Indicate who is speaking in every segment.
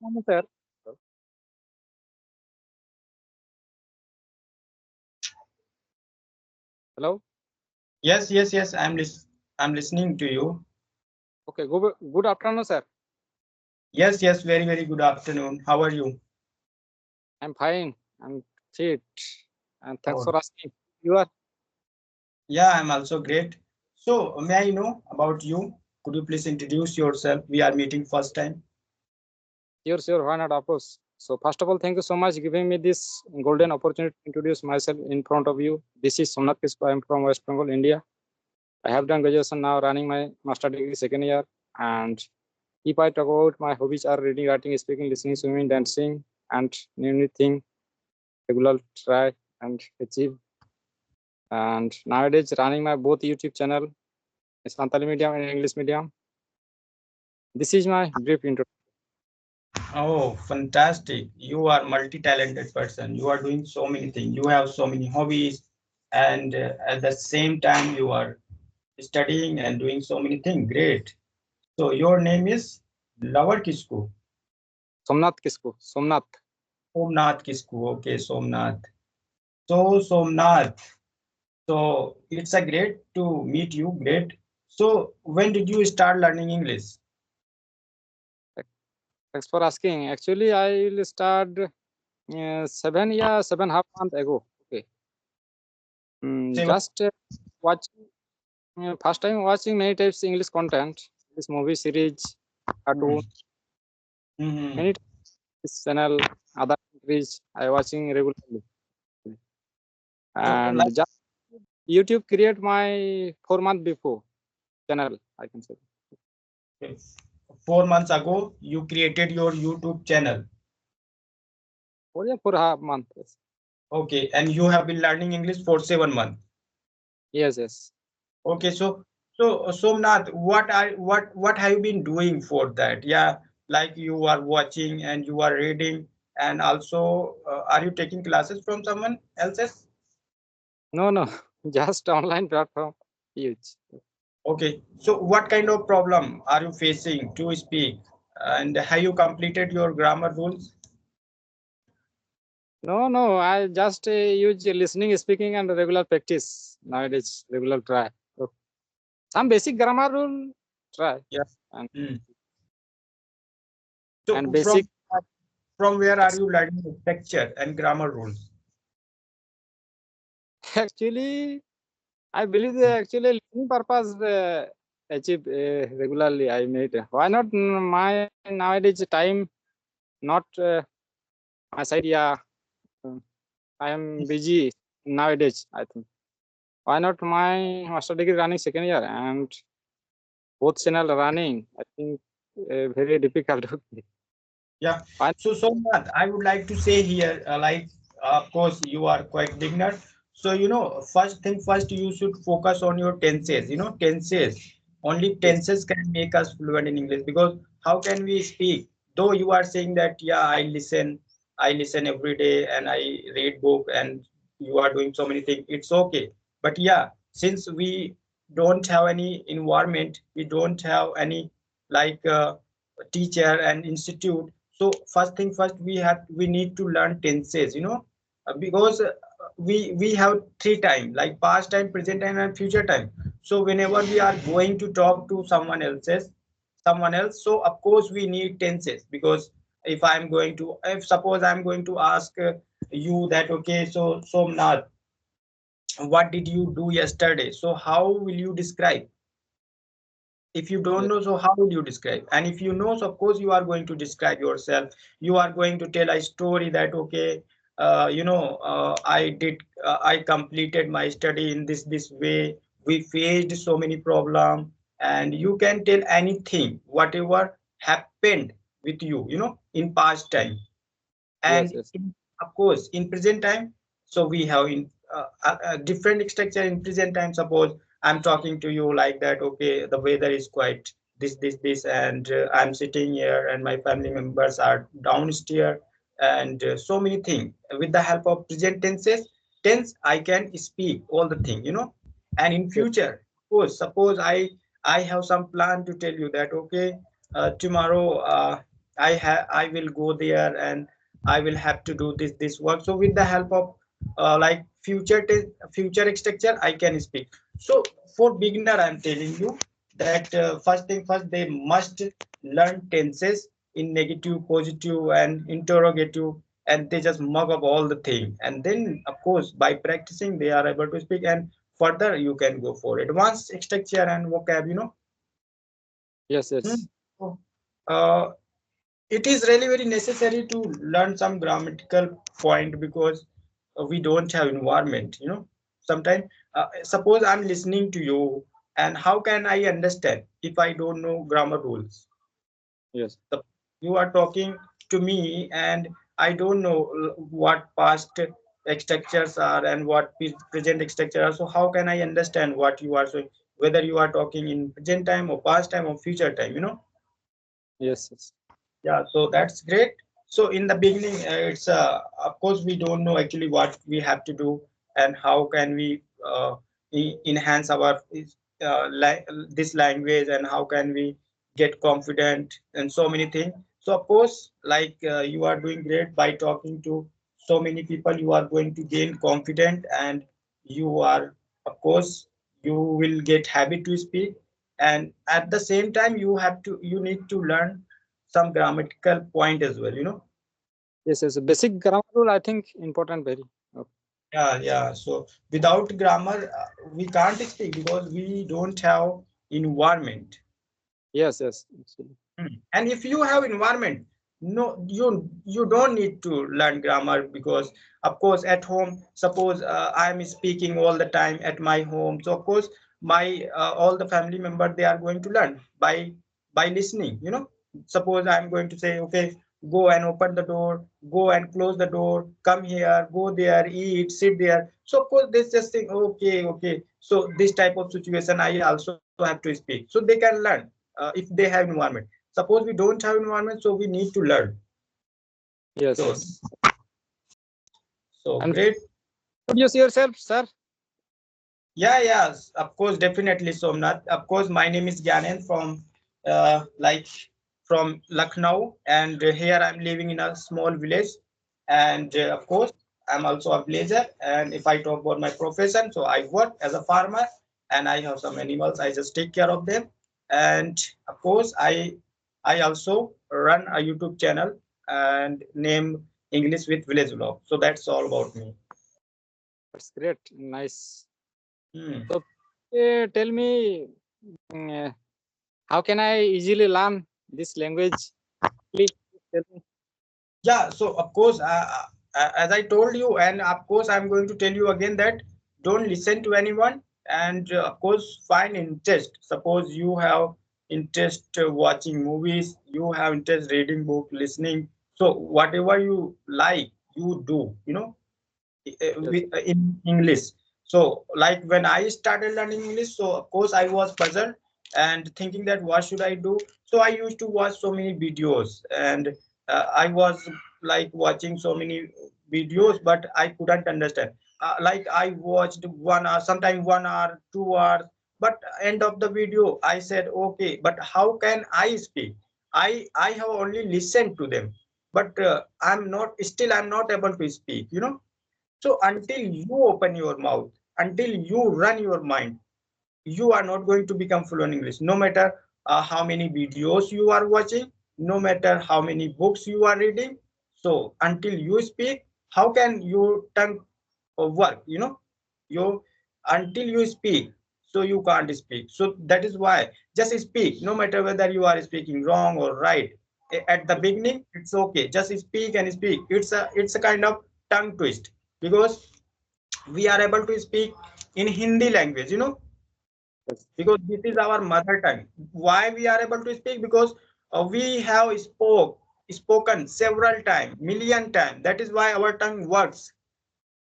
Speaker 1: afternoon, sir. Hello.
Speaker 2: Yes. I'm listening to you.
Speaker 1: Okay. Good afternoon, sir.
Speaker 2: Yes. Very good afternoon. How are you?
Speaker 1: I'm fine. I'm fit. And thanks
Speaker 2: Oh,
Speaker 1: for asking. You are?
Speaker 2: yeah, I'm also great. So, may I know about you? Could you please introduce yourself? We are meeting first time.
Speaker 1: Sure. Why not? Of course. So first of all, thank you so much giving me this golden opportunity to introduce myself in front of you. This is Somnath Kispa. I'm from West Bengal, India. I have done graduation now, running my master degree second year. And if I talk about my hobbies are reading, writing, speaking, listening, swimming, dancing, and new thing, regular try and achieve. And nowadays running my both YouTube channel, Santali medium and English medium. This is my brief intro.
Speaker 2: Oh, fantastic. You are multi-talented person. You are doing so many things. You have so many hobbies, and at the same time, you are studying and doing so many things. Great. So, your name is Lover Kisku.
Speaker 1: Somnath Kisku. Somnath.
Speaker 2: Somnath Kisku. Okay, Somnath. So, Somnath. So it's a great to meet you. Great. So when did you start learning English?
Speaker 1: Thanks for asking. Actually, I will start 7.5 months ago. Okay.
Speaker 2: Seven.
Speaker 1: Just watching. First time watching many types English content. This movie series, cartoon,
Speaker 2: Mm-hmm.
Speaker 1: many types channel, other countries I watching regularly.
Speaker 2: So
Speaker 1: And
Speaker 2: like
Speaker 1: just YouTube create my 4 month before channel, I can say.
Speaker 2: 4 months ago, you created your YouTube channel.
Speaker 1: 4.5 months. Yes.
Speaker 2: Okay, and you have been learning English for 7 months.
Speaker 1: Yes.
Speaker 2: Okay, so Somnath, what have you been doing for that? Yeah, like you are watching and you are reading, and also are you taking classes from someone else's?
Speaker 1: No. Just online platform. Huge.
Speaker 2: Okay, so what kind of problem are you facing to speak? And have you completed your grammar rules?
Speaker 1: No. I just use listening, speaking, and regular practice. Nowadays, regular try. So, some basic grammar rule try
Speaker 2: Yeah.
Speaker 1: and
Speaker 2: Hmm.
Speaker 1: and
Speaker 2: So
Speaker 1: basic.
Speaker 2: from where are you learning structure and grammar rules?
Speaker 1: Actually, I believe that actually listening purpose achieve regularly. I made. Why not my nowadays time not my side? Yeah, uh, I am busy nowadays. I think. Why not my master degree running second year and both channel running? I think very difficult.
Speaker 2: Yeah.
Speaker 1: Why?
Speaker 2: So Nath, I would like to say here, like, of course, you are quite beginner. So, first thing first, you should focus on your tenses. Tenses. Only
Speaker 1: Yes.
Speaker 2: tenses can make us fluent in English because how can we speak? Though you are saying that, yeah, I listen every day and I read book and you are doing so many things. It's okay. But yeah, since we don't have any environment, we don't have any like teacher and institute, so first thing first, we need to learn tenses, because we have three time, like past time, present time, and future time. So whenever we are going to talk to someone else, so of course we need tenses, because if suppose I'm going to ask you that, okay, so Somnath, what did you do yesterday? So how will you describe? If you don't
Speaker 1: Yes.
Speaker 2: know, so how would you describe? And if you know, so of course you are going to describe yourself. You are going to tell a story that, okay, I completed my study in this way. We faced so many problems, and you can tell anything whatever happened with you, in past time.
Speaker 1: Yes.
Speaker 2: And
Speaker 1: Yes.
Speaker 2: of course in present time, so we have in a different structure. In present time, suppose I'm talking to you like that, okay, the weather is quite this, and I'm sitting here and my family members are downstairs, and so many things. With the help of present tense, I can speak all the thing, and in
Speaker 1: Yes.
Speaker 2: future, of course, suppose I have some plan to tell you that, okay, tomorrow, I will go there and I will have to do this work. So with the help of like future structure, I can speak. So for beginner, I'm telling you that first thing first, they must learn tenses in negative, positive, and interrogative, and they just mug up all the thing. And then, of course, by practicing, they are able to speak. And further, you can go for advanced structure and vocab.
Speaker 1: Yes,
Speaker 2: Hmm.
Speaker 1: yes,
Speaker 2: So, Uh, it is really very necessary to learn some grammatical point because we don't have environment. Sometimes suppose I'm listening to you, and how can I understand if I don't know grammar rules?
Speaker 1: yes,
Speaker 2: The- you are talking to me and I don't know what past structures are and what present structure are. So how can I understand what you are saying, whether you are talking in present time or past time or future time?
Speaker 1: yes, yes,
Speaker 2: Yeah, so that's great. So in the beginning, it's of course we don't know actually what we have to do and how can we enhance our this language, and how can we get confident and so many things. So of course, like you are doing great by talking to so many people. You are going to gain confident, and you are, of course, you will get habit to speak. And at the same time, you need to learn some grammatical point as well.
Speaker 1: yes, yes. Basic grammar rule, I think, important very. Okay.
Speaker 2: Yeah. So without grammar, we can't speak because we don't have environment.
Speaker 1: Yes, yes, actually.
Speaker 2: And if you have environment, no, you don't need to learn grammar because, of course, at home, suppose I am speaking all the time at my home. So of course, my all the family member, they are going to learn by listening. Suppose I'm going to say, okay, go and open the door, go and close the door, come here, go there, eat, sit there. So of course, they just think, okay. So this type of situation, I also have to speak. So they can learn if they have environment. Suppose we don't have environment, so we need to learn.
Speaker 1: Yes,
Speaker 2: So
Speaker 1: yes.
Speaker 2: so
Speaker 1: And
Speaker 2: great.
Speaker 1: introduce yourself, sir.
Speaker 2: Yes, of course, definitely, Somnath. Of course, my name is Gyanen like from Lucknow, and here I'm living in a small village. And of course, I'm also a villager. And if I talk about my profession, so I work as a farmer, and I have some animals. I just take care of them. And of course, I also run a YouTube channel and name English with Village Vlog. So that's all about me.
Speaker 1: That's great. Nice.
Speaker 2: Hmm.
Speaker 1: So, tell me, mm, how can I easily learn this language? Please tell me.
Speaker 2: Yeah, so of course, as I told you, and of course, I'm going to tell you again that don't listen to anyone, and of course, find interest. Suppose you have interest watching movies, you have interest reading book, listening. So whatever you like, you do.
Speaker 1: Yes,
Speaker 2: In English. So, like when I started learning English, so of course I was puzzled and thinking that what should I do. So I used to watch so many videos, and I was like watching so many videos, but I couldn't understand. Like I watched 1 hour, sometime 1 hour, 2 hours, but end of the video, I said, okay, but how can I speak? I have only listened to them, but I'm not able to speak. So until you open your mouth, until you run your mind, you are not going to become fluent English. No matter how many videos you are watching, no matter how many books you are reading. So until you speak, how can your tongue work? You until you speak, so you can't speak. So that is why just speak, no matter whether you are speaking wrong or right. At the beginning, it's okay. Just speak and speak. It's a kind of tongue twist because we are able to speak in Hindi language,
Speaker 1: yes,
Speaker 2: because this is our mother tongue. Why we are able to speak? Because we have spoken several times, million times. That is why our tongue works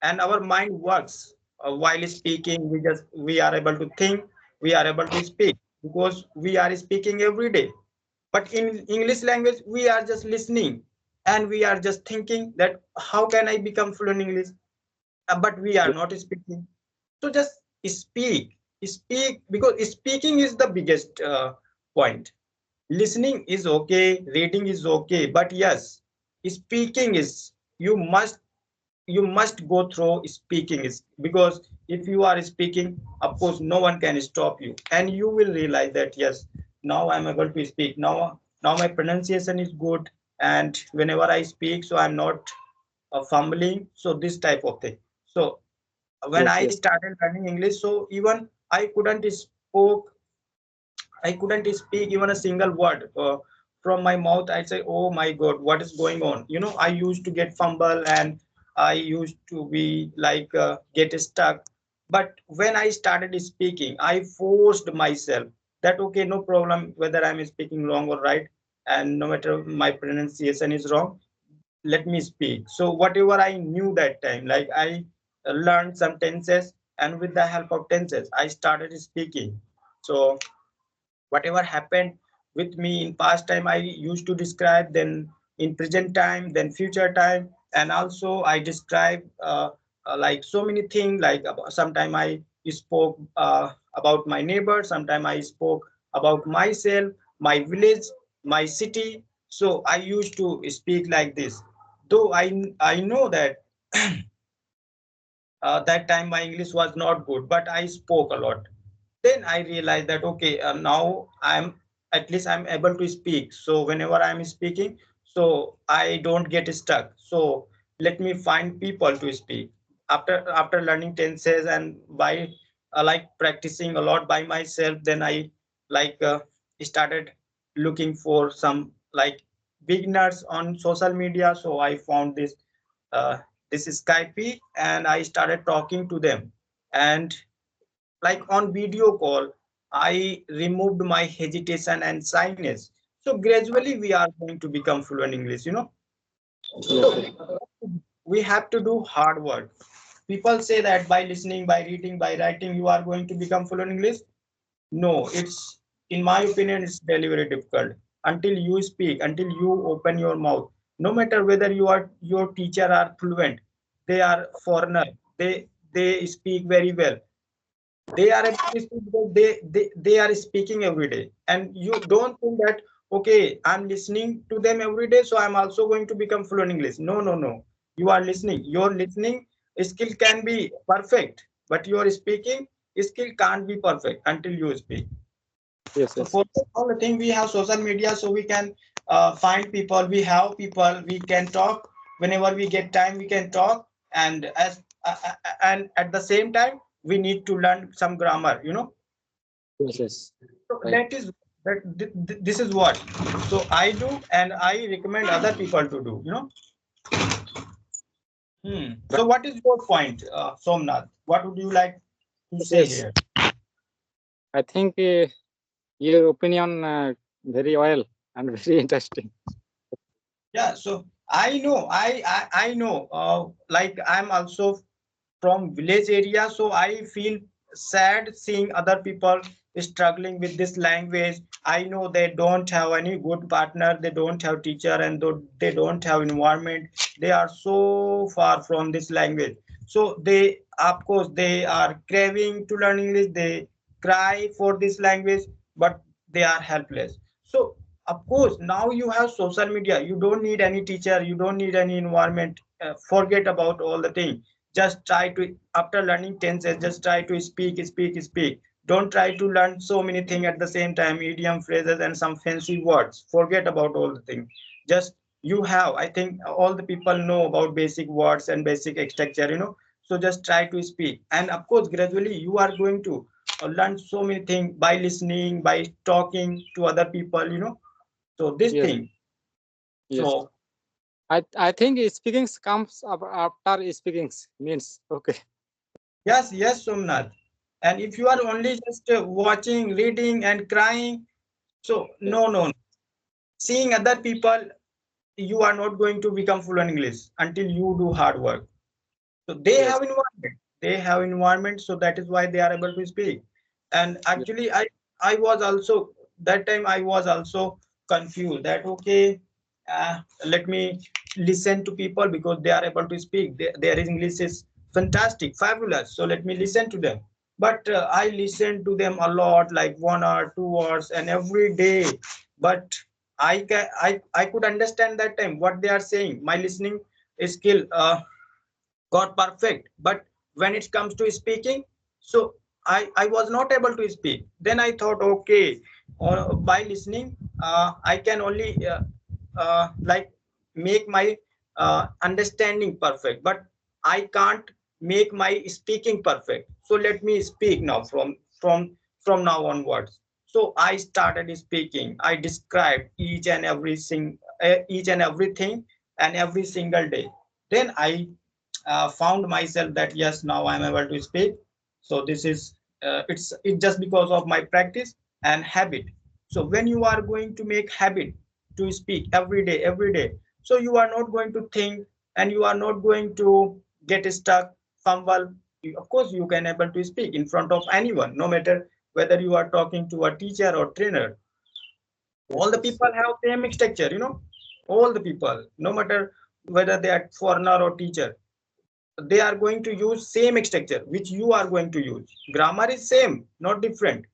Speaker 2: and our mind works. While speaking, we are able to think, we are able to speak because we are speaking every day. But in English language, we are just listening and we are just thinking that how can I become fluent in English? But we are
Speaker 1: yes,
Speaker 2: not speaking. So just speak, speak, because speaking is the biggest point. Listening is okay, reading is okay, but yes, speaking is, you must, you must go through speaking is, because if you are speaking, of course no one can stop you, and you will realize that yes, now I'm able to speak, now my pronunciation is good, and whenever I speak, so I'm not fumbling, so this type of thing. So when
Speaker 1: Yes,
Speaker 2: I
Speaker 1: yes,
Speaker 2: started learning English, so even I couldn't speak even a single word from my mouth. I say, "Oh my God, what is going on?" You know, I used to get fumble, and I used to be like get stuck. But when I started speaking, I forced myself that okay, no problem whether I'm speaking wrong or right, and no matter my pronunciation is wrong, let me speak. So whatever I knew that time, like I learned some tenses, and with the help of tenses, I started speaking. So whatever happened with me in past time, I used to describe, then in present time, then future time, and also I describe like so many things, like sometime I spoke about my neighbor, sometime I spoke about myself, my village, my city. So I used to speak like this, though I know that that time my English was not good, but I spoke a lot. Then I realized that okay, now I'm, at least I'm able to speak. So whenever I'm speaking, so I don't get stuck. So let me find people to speak. After learning tenses, and by like practicing a lot by myself, then I like started looking for some like beginners on social media. So I found uh, this Skype, and I started talking to them. And like on video call, I removed my hesitation and shyness. So gradually we are going to become fluent English, you know.
Speaker 1: yes,
Speaker 2: So
Speaker 1: yes,
Speaker 2: we have to do hard work. People say that by listening, by reading, by writing, you are going to become fluent English. No, it's, in my opinion, it's really very difficult. Until you speak, until you open your mouth, no matter whether you are, your teacher are fluent, they are foreigner, they speak very well, they are able to speak because they are speaking every day, and you don't think that okay, I'm listening to them every day, so I'm also going to become fluent English. No, no, no. You are listening, your listening skill can be perfect, but your speaking skill can't be perfect until you speak.
Speaker 1: yes,
Speaker 2: So
Speaker 1: yes,
Speaker 2: for all the thing, we have social media, so we can find people, we have people, we can talk whenever we get time, we can talk. And as and at the same time, we need to learn some grammar, you know.
Speaker 1: yes, yes.
Speaker 2: So
Speaker 1: Right.
Speaker 2: that is that this is what, so I do, and I recommend other people to do, you know.
Speaker 1: Right.
Speaker 2: So what is your point, Somnath? What would you like to
Speaker 1: Yes,
Speaker 2: say
Speaker 1: yes.
Speaker 2: here?
Speaker 1: I think your opinion very well and very interesting.
Speaker 2: Yeah, so I know, I know, like I'm also from village area, so I feel sad seeing other people struggling with this language. I know they don't have any good partner, they don't have teacher, and they don't have environment. They are so far from this language. So they, of course, they are craving to learn English. They cry for this language, but they are helpless. So of course, now you have social media. You don't need any teacher. You don't need any environment. Forget about all the thing. Just try to, after learning tenses, just try to speak. Don't try to learn so many things at the same time, idiom, phrases, and some fancy words. Forget about all the things. Just you have, I think all the people know about basic words and basic structure, you know. So just try to speak. And of course, gradually you are going to learn so many things by listening, by talking to other people, you know. So this
Speaker 1: Yes,
Speaker 2: thing.
Speaker 1: yes.
Speaker 2: So
Speaker 1: I think speaking comes after speaking means okay.
Speaker 2: yes, yes, Somnath. And if you are only just watching, reading, and crying, so
Speaker 1: Yes,
Speaker 2: no, no, no. Seeing other people, you are not going to become fluent English until you do hard work. So they
Speaker 1: yes,
Speaker 2: have environment. They have environment, so that is why they are able to speak. And
Speaker 1: yes,
Speaker 2: actually, I was also, that time I was also confused that okay, let me listen to people because they are able to speak. Their English is fantastic, fabulous. So let me listen to them. But I listened to them a lot, like 1 hour, 2 hours, and every day. but I could understand that time what they are saying. My listening skill got perfect, but when it comes to speaking, so I was not able to speak. Then I thought, okay, by listening, I can only like make my understanding perfect, but I can't make my speaking perfect. So let me speak now from now onwards. So I started speaking. I described each and everything and every single day. Then I found myself that yes, now I'm able to speak. So this is it's just because of my practice and habit. So when you are going to make habit to speak every day, so you are not going to think and you are not going to get stuck, fumble. Of course you can able to speak in front of anyone, no matter whether you are talking to a teacher or trainer. All
Speaker 1: Yes,
Speaker 2: the
Speaker 1: yes,
Speaker 2: people have same structure, all the people, no matter whether they are foreigner or teacher, they are going to use same structure which you are going to use. Grammar is same, not different.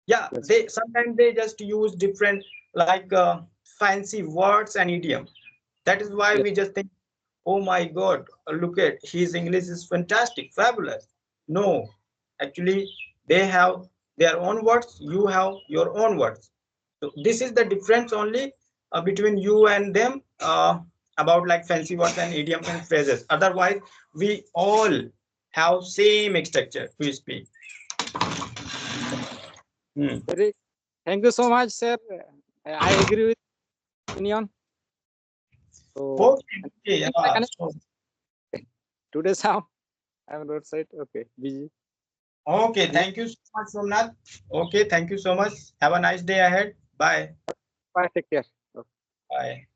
Speaker 2: Yeah,
Speaker 1: yes,
Speaker 2: they sometimes they just use different, like fancy words and idiom. That is why
Speaker 1: yes,
Speaker 2: we just think, oh my god, look at his English is fantastic, fabulous. No, actually they have their own words, you have your own words. So this is the difference only between you and them, about like fancy words and idioms and phrases. Otherwise we all have same structure to speak. Hmm.
Speaker 1: very. Thank you so much, sir. I agree with opinion. So
Speaker 2: Okay, okay,
Speaker 1: I
Speaker 2: yeah.
Speaker 1: can
Speaker 2: So
Speaker 1: today sound. I'm roadside. Okay, busy.
Speaker 2: okay,
Speaker 1: And
Speaker 2: thank you so much, Somnath. Okay, thank you so much. Have a nice day ahead. Bye.
Speaker 1: bye. Take care.
Speaker 2: Bye.